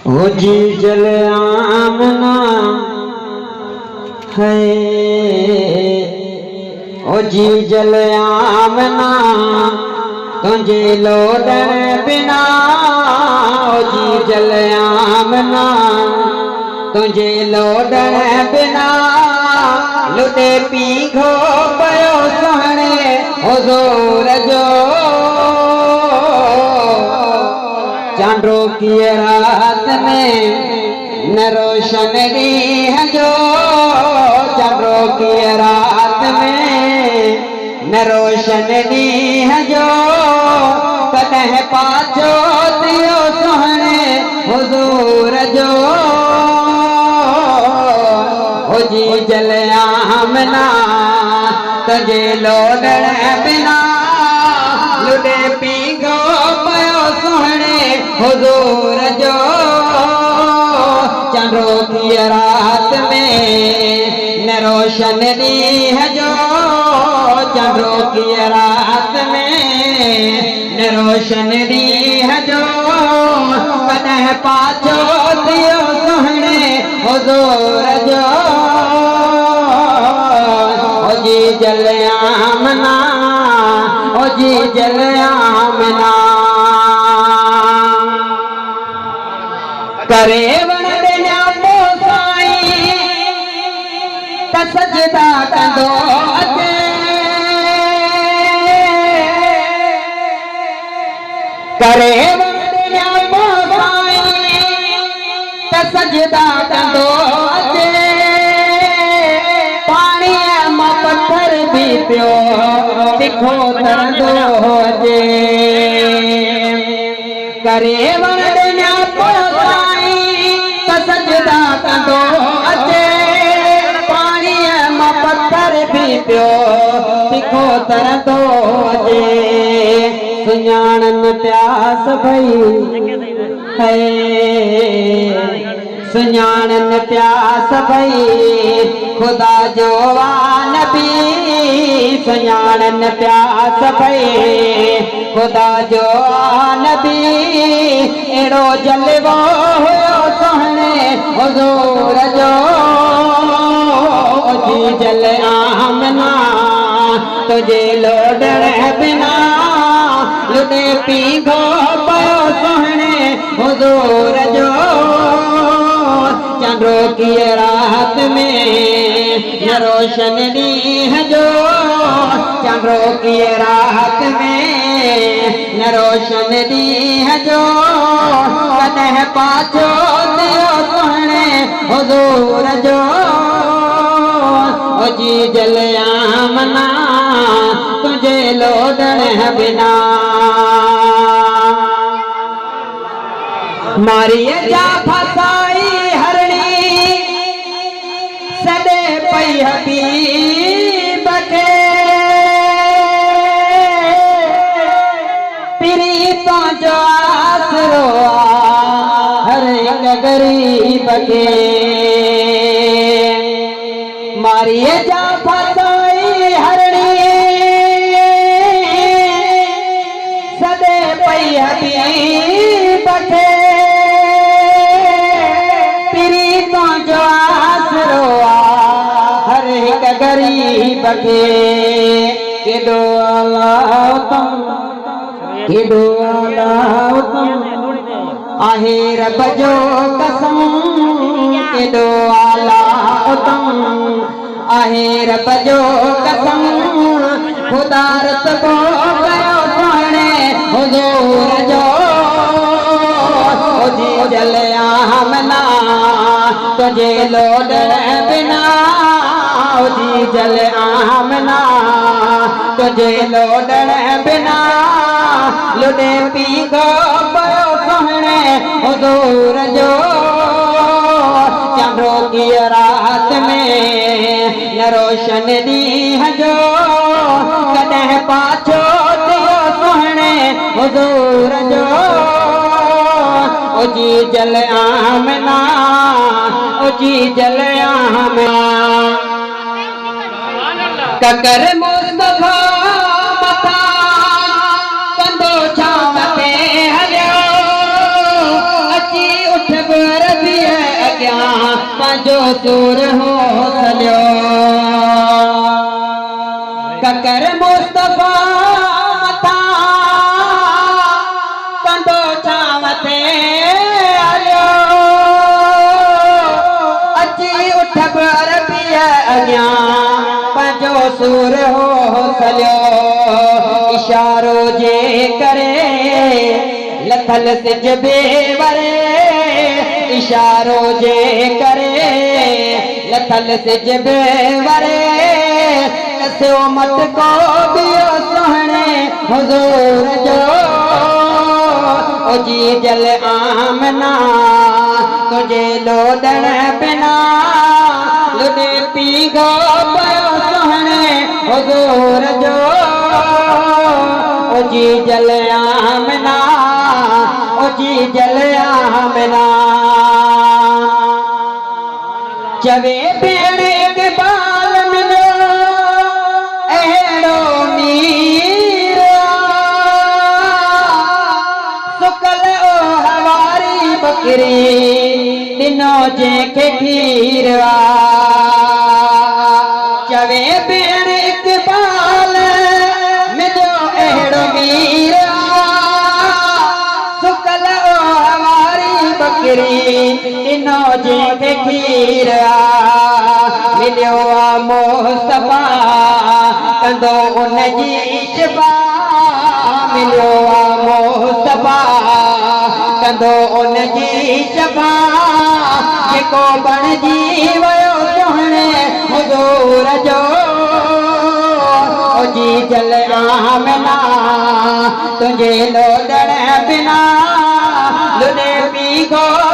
ओ जी जल आमना है, ओ जी जल आमना तुझे लोडण बिना, ओ जी जल आमना तुझे लोडण बिना लुटे पीघो पयो सुहणे हुजूर जो चांदो की रात में न रोशन ॾींहं जो, चांदो की रात में न रोशन ॾींहं जो कॾहिं पाछो थियो सुहणे हुजूर जो। ओ जी जल आमना तुझे लोडण बिना लुटे पीघो पयो सुहणे हुजूर जो। चांदो की रात में न रोशन ॾींहं जो, चांदो की रात में न रोशन ॾींहं जो कॾहिं पाछो थियो सुहणे हुजूर जो। ओ जी जल आमना, ओ जी जल आमना करे वण ॾिना पोइ साईं त सजदा कंदो अचे, करे वण ॾिना पोइ साईं त सजदा कंदो अचे, पाणीअ मां पत्थर बि पियो तिखो तरंदो अचे। करे वण ॾिना पोइ साईं त सजदा कंदो अचे, पाणीअ मां पत्थर बि पियो तिखो तरंदो अचे। सुञाणनि प्यास भई है, सुञाणनि प्यास भई खुदा जो नबी, सुञाणनि प्यास भई खुदा जो नबी, अहिड़ो जलवो हुयो सुहणे हुजूर जो। ओ जी जल आमना तुझे लोडण बिना लुटे पीघो पयो सुहणे हुजूर जो। चांदो की रात में न रोशन ॾींहं जो, चांदो की रात में न रोशन ॾींहं जो कॾहिं पाछो थियो सुहणे हुजूर जो। ओ जी जल आमना तुझे लोडण बिना मारीअ जा फसाई हरणी सॾे पई हबीब खे, पीरीतों जो आसरो हर हिक गरीब खे। मारीअ जा फसाई हरणी सॾे पई हबीब खे, पीरीतों जो आसरो हर हिक गरीब खे। केॾो आला तम, केॾो आला तम आहे रब जो कसम, केॾो आला तम आहे रब जो कसम, खुदा रतबो कयो सुहणे हुजूर जो। ओ जी जल आमना तुझे लोडण बिना, ओ जी जल आमना तुझे लोडण बिना लुटे पीघो पयो सुहणे हुजूर जो। चांदो की रात में न रोशन ॾींहं जो कॾहिं पाछो थियो सुहणे हुजूर जो। ओ जी जल आमना, ओ जी जल आमना ककर मुस्तफा मथा कंदो छाम ते हलियो, अची उठ अॻियां पंहिंजो सूर हो सॼो ककर मुस्तफा मथां कंदो छांव ते आयो अची उठ अरबीअ अॻियां पंहिंजो सूर हो सॼो इशारो जे करे लथल सिज बेवरे इशारो जे करे लथल सिज बेवरे कसो मत को बियो सोहणे हुजूर जो ओ जी जल आमना तुझे लोदण बिना लुॾे पी गो पयो सोहणे हुजूर जो ओ जी जल आमना ओ जी जल आमना चवे भेण इक़बाल मिलो अहिड़ो मीर सुकल ओ हवारी बकरी ॾिनो जंहिंखे खीर चवे भेण इक़बाल मिलो अहिड़ो मीर सुकल ओ हवारी बकरी ॾिनो जंहिंखे खीर मिलियो मुस्तफा कंदो उन जी इशबा मिलियो मुस्तफा कंदो उन जी इशबा जेको बणजी वियो सोहणे हुजूर जो ओ जी जल आमना तुंहिंजे लोॾण बिना लुॾे पी गो